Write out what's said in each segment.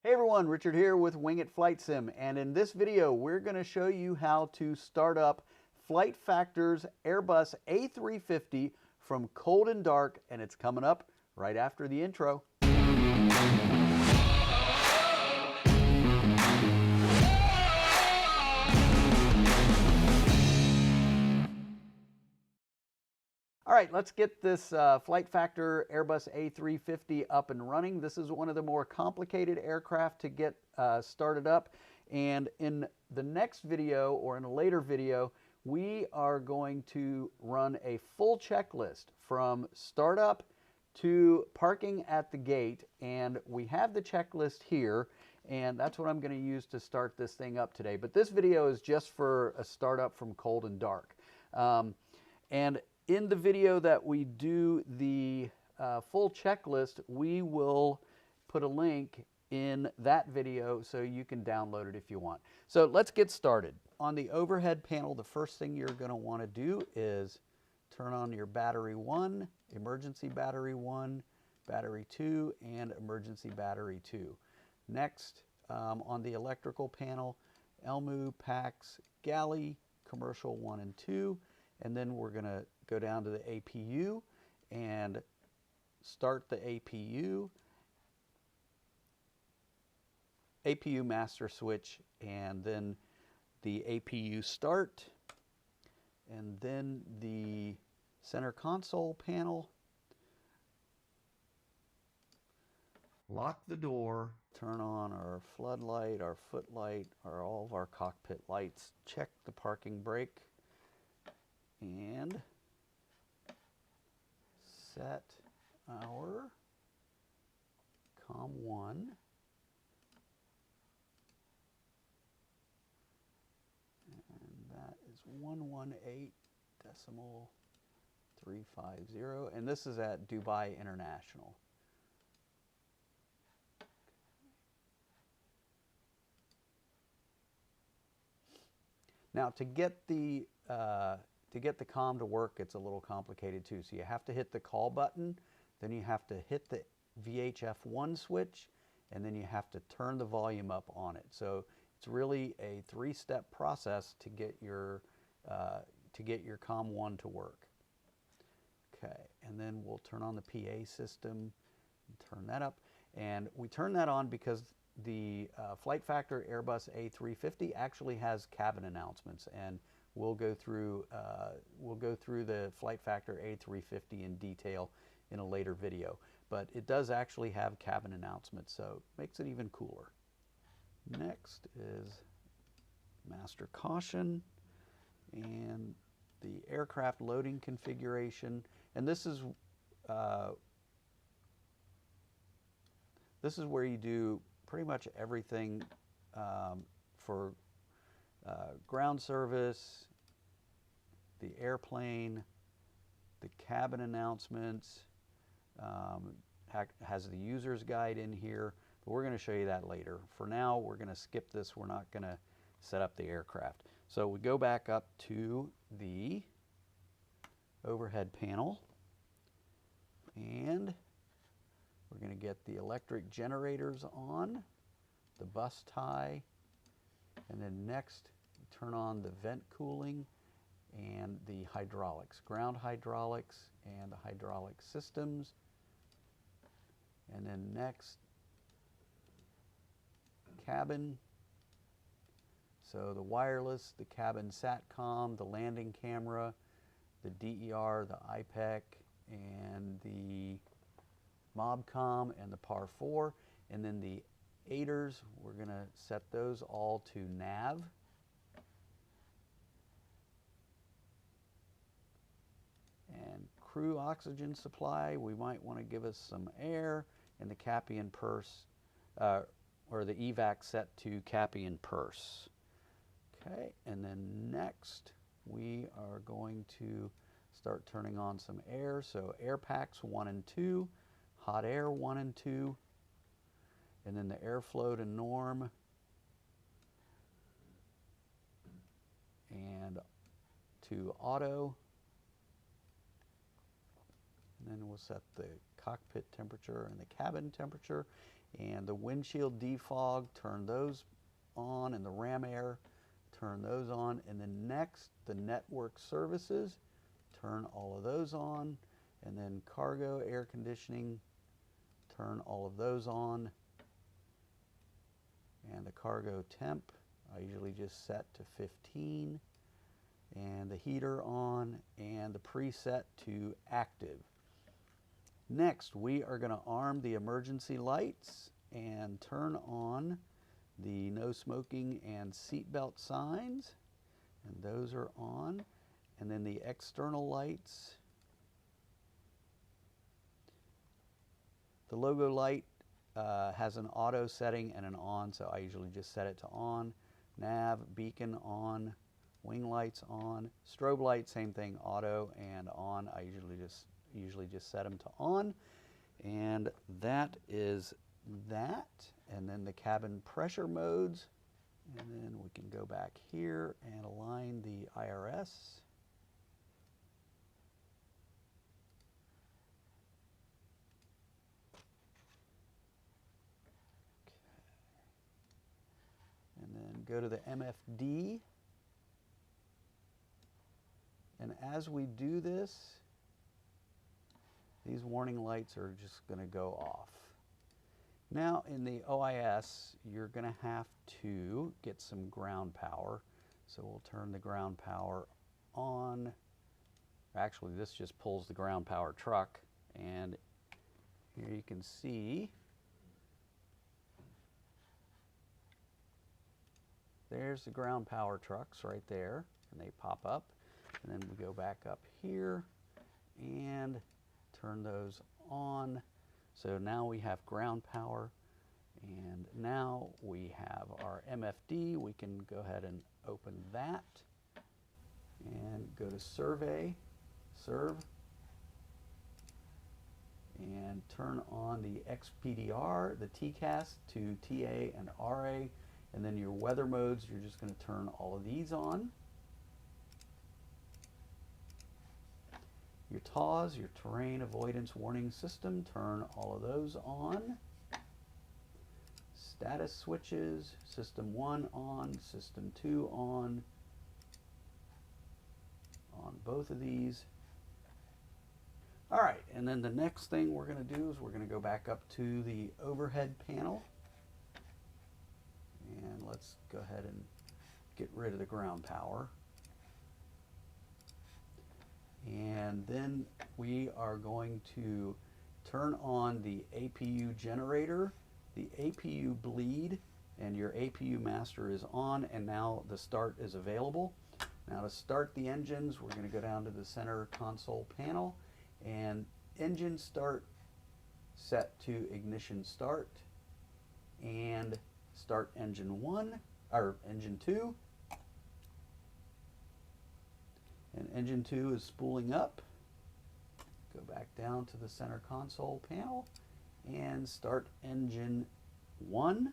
Hey everyone, Richard here with Wing It Flight Sim, and in this video we're going to show you how to start up Flight Factor's Airbus A350 from cold and dark, and it's coming up right after the intro. All right, let's get this Flight Factor Airbus A350 up and running. This is one of the more complicated aircraft to get started up. And in the next video, or in a later video, we are going to run a full checklist from startup to parking at the gate. And we have the checklist here, and that's what I'm going to use to start this thing up today. But this video is just for a startup from cold and dark. And in the video that we do the full checklist, we will put a link in that video so you can download it if you want. So let's get started. On the overhead panel, the first thing you're going to want to do is turn on your battery 1, emergency battery 1, battery 2, and emergency battery 2. Next, on the electrical panel, ELMU, PAX, galley, commercial 1 and 2. And then we're going to go down to the APU and start the APU master switch, and then the APU start, and then the center console panel. Lock the door, turn on our floodlight, our footlight, all of our cockpit lights, check the parking brake, and set our COM1 and that is 118.350, and this is at Dubai International. Now to get the COM to work, it's a little complicated too. So you have to hit the call button, then you have to hit the VHF1 switch, and then you have to turn the volume up on it. So it's really a three-step process to get your COM1 to work. Okay, and then we'll turn on the PA system and turn that up. And we turn that on because the Flight Factor Airbus A350 actually has cabin announcements, and we'll go through the Flight Factor A350 in detail in a later video. But it does actually have cabin announcements, so it makes it even cooler. Next is master caution and the aircraft loading configuration, and this is where you do pretty much everything for ground service, the airplane, the cabin announcements, has the user's guide in here, but we're going to show you that later. For now, we're going to skip this. We're not going to set up the aircraft. So we go back up to the overhead panel, and we're going to get the electric generators on, the bus tie, and then next turn on the vent cooling and the hydraulics, ground hydraulics and the hydraulic systems. And then next, cabin. So the wireless, the cabin SATCOM, the landing camera, the DER, the IPEC, and the MOBCOM and the PAR 4. And then the aiders, we're going to set those all to nav. And crew oxygen supply, we might want to give us some air, and the Capian purse, or the evac set to Capian purse. Okay, and then next we are going to start turning on some air. So air packs 1 and 2, hot air 1 and 2, and then the airflow to norm, and to auto. And then we'll set the cockpit temperature and the cabin temperature. And the windshield defog, turn those on, and the ram air, turn those on. And then next, the network services, turn all of those on. And then cargo air conditioning, turn all of those on. And the cargo temp, I usually just set to 15. And the heater on, and the preset to active. Next, we are going to arm the emergency lights and turn on the no smoking and seatbelt signs, and those are on. And then the external lights, the logo light has an auto setting and an on, so I usually just set it to on. Nav, beacon on, wing lights on, strobe light, same thing, auto and on. I usually just set them to on, and that is that. And then the cabin pressure modes, and then we can go back here and align the IRS. And then go to the MFD. And as we do this, these warning lights are just going to go off. Now in the OIS, you're going to have to get some ground power. So we'll turn the ground power on. Actually, this just pulls the ground power truck. And here you can see there's the ground power trucks right there, and they pop up. And then we go back up here and turn those on. So now we have ground power, and now we have our MFD. We can go ahead and open that and go to serve, and turn on the XPDR, the TCAS to TA and RA, and then your weather modes, you're just going to turn all of these on. Your TAWs, your terrain avoidance warning system, turn all of those on. Status switches, system 1 on, system 2 on both of these. All right, and then the next thing we're going to do is we're going to go back up to the overhead panel. And let's go ahead and get rid of the ground power. And then we are going to turn on the APU generator, the APU bleed, and your APU master is on, and now the start is available. Now to start the engines, we're going to go down to the center console panel, and engine start set to ignition start, and start engine 1, or engine 2. And engine 2 is spooling up. Go back down to the center console panel and start engine 1.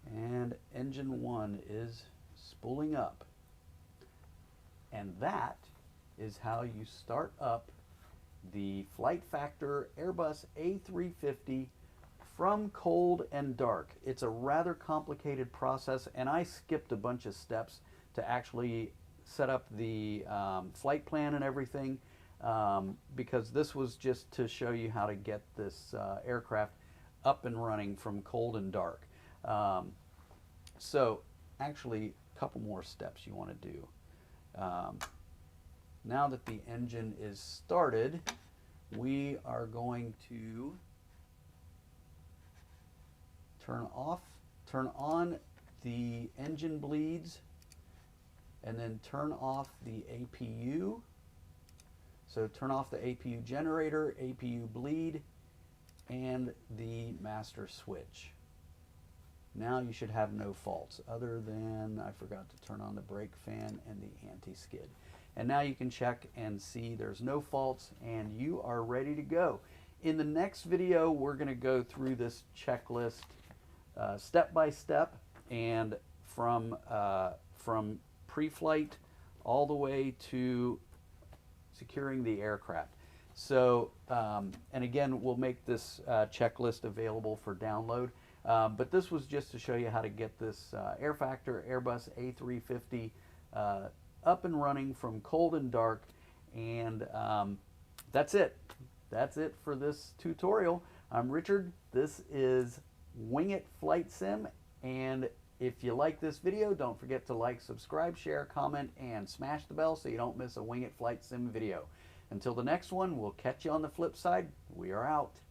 And engine 1 is spooling up. And that is how you start up the Flight Factor Airbus A350 from cold and dark. It's a rather complicated process, and I skipped a bunch of steps to actually set up the flight plan and everything, because this was just to show you how to get this aircraft up and running from cold and dark. So actually, a couple more steps you want to do. Now that the engine is started, we are going to turn on the engine bleeds, and then turn off the APU. So turn off the APU generator, APU bleed, and the master switch. Now you should have no faults, other than I forgot to turn on the brake fan and the anti-skid. And now you can check and see there's no faults, and you are ready to go. In the next video, we're going to go through this checklist step by step, and from pre-flight all the way to securing the aircraft. So, and again, we'll make this checklist available for download. But this was just to show you how to get this Air Factor Airbus A350 up and running from cold and dark. And that's it. That's it for this tutorial. I'm Richard. This is Wing It Flight Sim. And if you like this video, don't forget to like, subscribe, share, comment, and smash the bell so you don't miss a Wing It Flight Sim video. Until the next one, we'll catch you on the flip side. We are out.